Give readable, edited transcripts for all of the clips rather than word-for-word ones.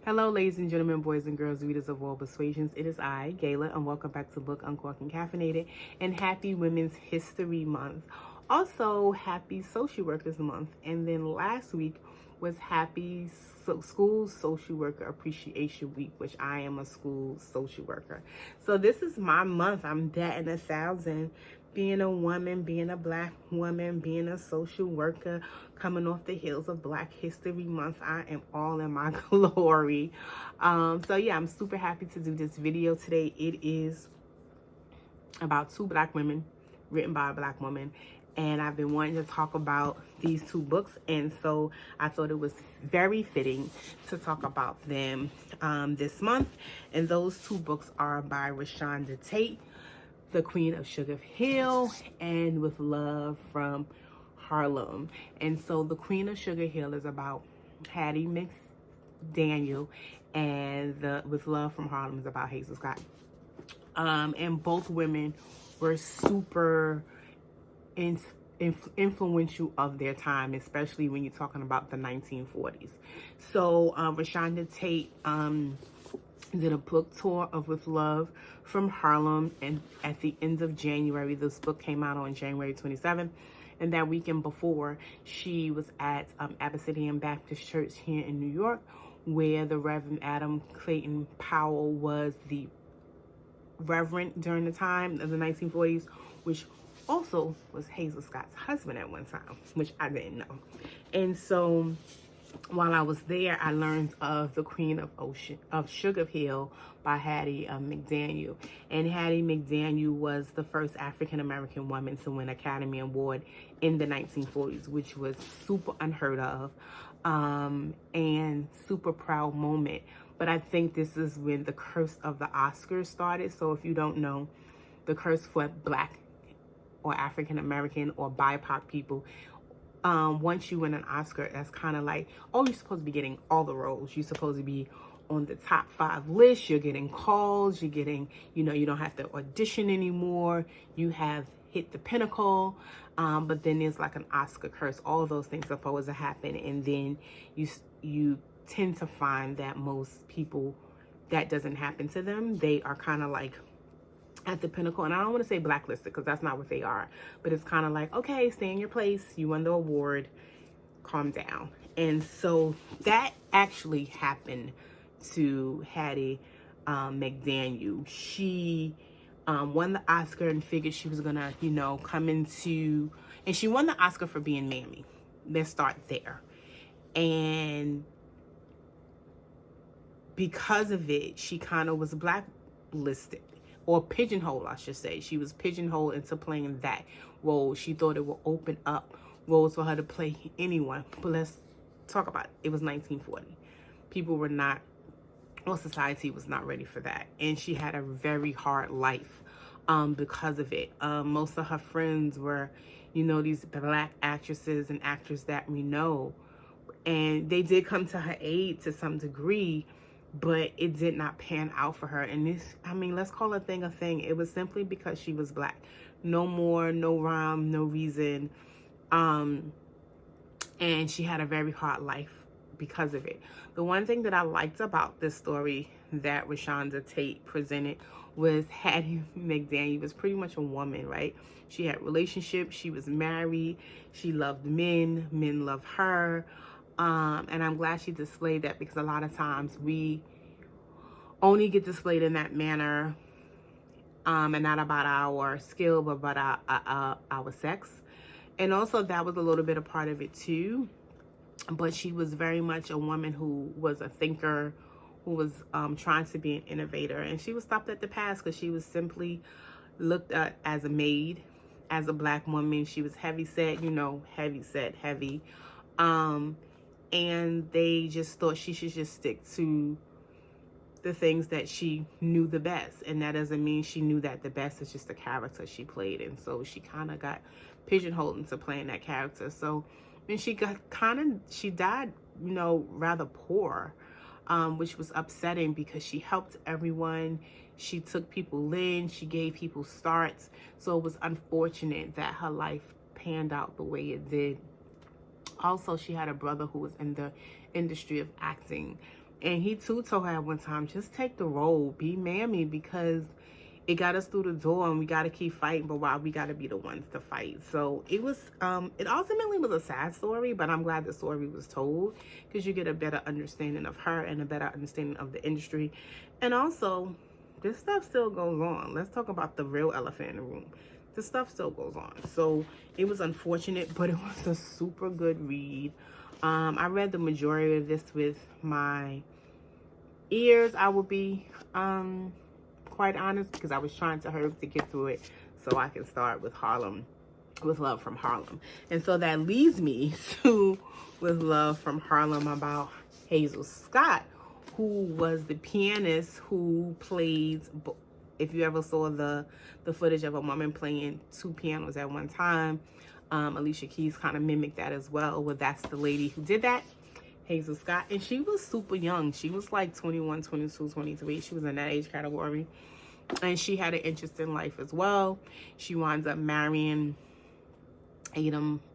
Hello, ladies and gentlemen, boys and girls, readers of all persuasions. It is I, Gayla, and welcome back to Book Uncorked and Caffeinated, and happy Women's History Month. Also, happy Social Workers Month. And then last week was happy School Social Worker Appreciation Week, which I am a school social worker. So this is my month. I'm batting 1,000. Being a woman, being a black woman, being a social worker, coming off the heels of Black History Month, I am all in my glory. So yeah, I'm super happy to do this video today. It is about two black women, written by a black woman, and I've been wanting to talk about these two books, and so I thought it was very fitting to talk about them this month. And those two books are by Rashonda Tate, The Queen of Sugar Hill, and With Love from Harlem. And so The Queen of Sugar Hill is about Hattie McDaniel, and With Love from Harlem is about Hazel Scott. And both women were super influential of their time, especially when you're talking about the 1940s. So Rashonda Tate did a book tour of With Love from Harlem, and at the end of January, this book came out on January 27th, and that weekend before, she was at Abyssinian Baptist Church here in New York, where the Reverend Adam Clayton Powell was the reverend during the time of the 1940s, which also was Hazel Scott's husband at one time, which I didn't know. And so while I was there, I learned of The Queen of Sugar Hill by Hattie McDaniel. And Hattie McDaniel was the first African-American woman to win an Academy Award in the 1940s, which was super unheard of and super proud moment. But I think this is when the curse of the Oscars started. So if you don't know, the curse for Black or African-American or BIPOC people, once you win an Oscar, that's kind of like, oh, you're supposed to be getting all the roles. You're supposed to be on the top 5 list. You're getting calls. You're getting, you don't have to audition anymore. You have hit the pinnacle. But then there's like an Oscar curse. All of those things are supposed to happen. And then you tend to find that most people, that doesn't happen to them. They are kind of like at the pinnacle, and I don't want to say blacklisted because that's not what they are, but it's kind of like, okay, stay in your place, you won the award, calm down. And so that actually happened to Hattie McDaniel. She won the Oscar and figured she was gonna, come into, and she won the Oscar for being Mammy. Let's start there. And because of it, she kind of was blacklisted, or pigeonholed, I should say. She was pigeonholed into playing that role. She thought it would open up roles for her to play anyone. But let's talk about it. It was 1940. People were not, well, society was not ready for that. And she had a very hard life because of it. Most of her friends were, these Black actresses and actors that we know. And they did come to her aid to some degree, but it did not pan out for her. And this, let's call a thing a thing. It was simply because she was Black. No more, no rhyme, no reason. And she had a very hard life because of it. The one thing that I liked about this story that Rashonda Tate presented was Hattie McDaniel was pretty much a woman, right? She had relationships, she was married, she loved men, men loved her. And I'm glad she displayed that, because a lot of times we only get displayed in that manner, and not about our skill, but about our sex. And also that was a little bit a part of it too. But she was very much a woman who was a thinker, who was trying to be an innovator. And she was stopped at the pass because she was simply looked at as a maid, as a Black woman. She was heavy set, heavy. And they just thought she should just stick to the things that she knew the best. And that doesn't mean she knew that the best. It's just the character she played. And so she kind of got pigeonholed into playing that character. So then she died, rather poor, which was upsetting because she helped everyone. She took people in, she gave people starts. So it was unfortunate that her life panned out the way it did. Also, she had a brother who was in the industry of acting, And he too told her at one time, just take the role, be mammy, because it got us through the door and we got to keep fighting, but why we got to be the ones to fight. So it was, it ultimately was a sad story, but I'm glad the story was told because you get a better understanding of her and a better understanding of the industry. And also, this stuff still goes on. Let's talk about the real elephant in the room. This stuff still goes on. So it was unfortunate, but it was a super good read. I read the majority of this with my ears, I will be quite honest, because I was trying to hurry to get through it so I can start with With Love from Harlem. And so that leads me to With Love from Harlem about Hazel Scott, who was the pianist who played, if you ever saw the footage of a woman playing two pianos at one time, Alicia Keys kind of mimicked that as well. Well, that's the lady who did that, Hazel Scott. And she was super young. She was like 21, 22, 23. She was in that age category. And she had an interesting life as well. She winds up marrying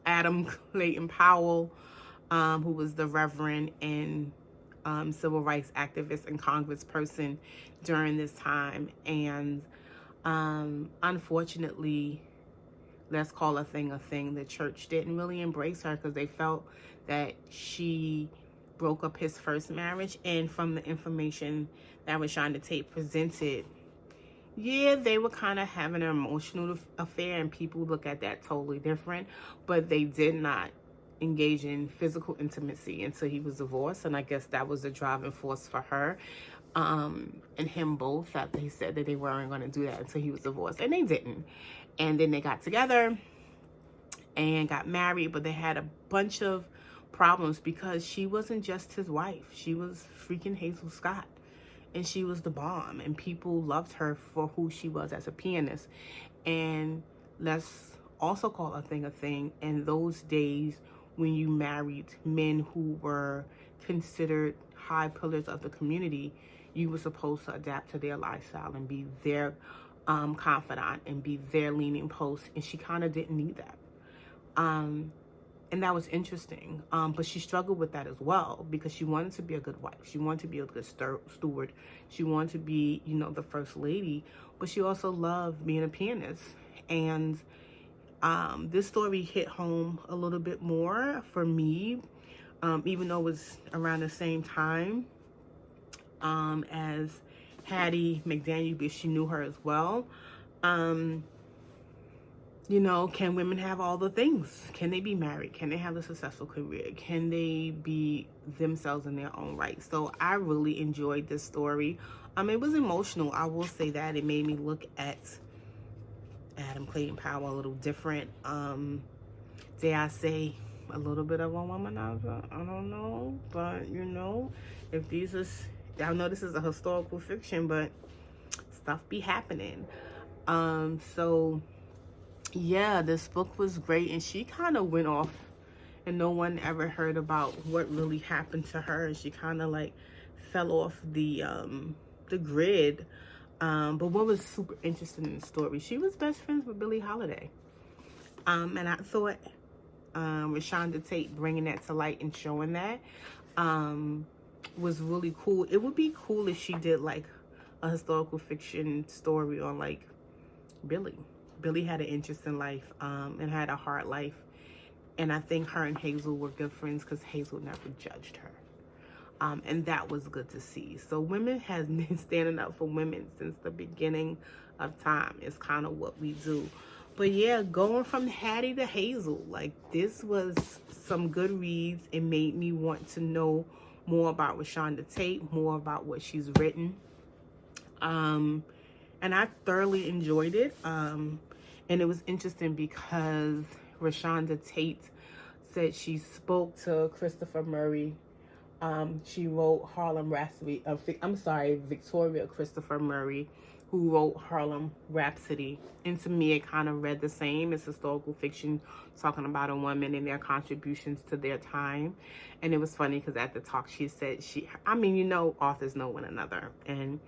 Adam Clayton Powell, who was the Reverend and civil rights activist and congressperson during this time. And unfortunately, let's call a thing, the church didn't really embrace her because they felt that she broke up his first marriage. And from the information that Rashonda Tate presented, yeah, they were kind of having an emotional affair, and people look at that totally different, but they did not engage in physical intimacy until he was divorced. And I guess that was the driving force for her and him both, that they said that they weren't going to do that until he was divorced, and they didn't. And then they got together and got married, but they had a bunch of problems because she wasn't just his wife. She was freaking Hazel Scott, and she was the bomb, and people loved her for who she was as a pianist. And let's also call a thing. In those days, when you married men who were considered high pillars of the community, you were supposed to adapt to their lifestyle and be their confidant and be their leaning post. And she kind of didn't need that. And that was interesting. But she struggled with that as well, because she wanted to be a good wife. She wanted to be a good steward. She wanted to be, the first lady. But she also loved being a pianist. And this story hit home a little bit more for me, even though it was around the same time as Hattie McDaniel, because she knew her as well. Can women have all the things? Can they be married? Can they have a successful career? Can they be themselves in their own right? So I really enjoyed this story. It was emotional. I will say that. It made me look at Adam Clayton Powell a little different. Dare I say a little bit of a womanizer? I don't know. But, if these is, I know this is a historical fiction, but stuff be happening. So yeah, this book was great, and she kind of went off, and no one ever heard about what really happened to her. And she kind of like fell off the grid. But what was super interesting in the story, she was best friends with Billie Holiday. And I thought Rashonda Tate bringing that to light and showing that was really cool. It would be cool if she did like a historical fiction story on like Billie. Billie had an interesting life and had a hard life. And I think her and Hazel were good friends because Hazel never judged her. And that was good to see. So women have been standing up for women since the beginning of time. It's kind of what we do. But yeah, going from Hattie to Hazel, like this was some good reads. It made me want to know more about Rashonda Tate, more about what she's written. And I thoroughly enjoyed it. And it was interesting because Rashonda Tate said she spoke to Christopher Murray. She wrote Harlem Rhapsody. Victoria Christopher Murray, who wrote Harlem Rhapsody. And to me, it kind of read the same. It's historical fiction talking about a woman and their contributions to their time. And it was funny because at the talk she said authors know one another. And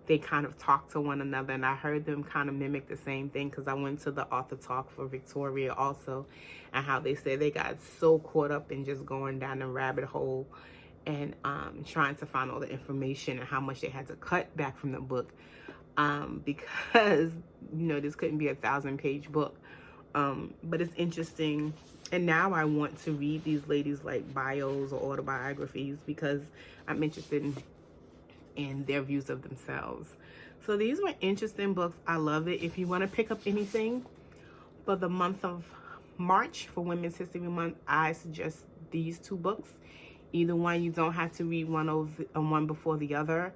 they kind of talk to one another, and I heard them kind of mimic the same thing because I went to the author talk for Victoria also, and how they said they got so caught up in just going down the rabbit hole and trying to find all the information and how much they had to cut back from the book, because, you know, this couldn't be a 1,000-page book. But it's interesting. And now I want to read these ladies' like bios or autobiographies, because I'm interested in their views of themselves. So these were interesting books. I love it. If you want to pick up anything for the month of March, for Women's History Month, I suggest these 2 books. Either one, you don't have to read one before the other.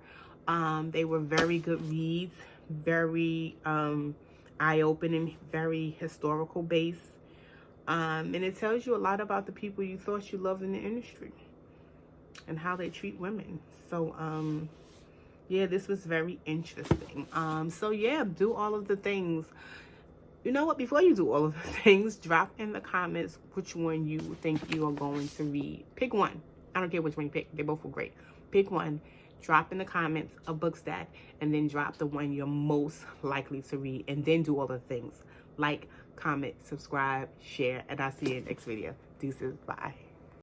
They were very good reads, very eye-opening, very historical based. And it tells you a lot about the people you thought you loved in the industry and how they treat women. So, yeah, this was very interesting. So yeah, do all of the things. You know what? Before you do all of the things, drop in the comments which one you think you are going to read. Pick one. I don't care which one you pick. They both were great. Pick one. Drop in the comments a book stack, and then drop the one you're most likely to read, and then do all the things. Like, comment, subscribe, share, and I'll see you in the next video. Deuces. Bye.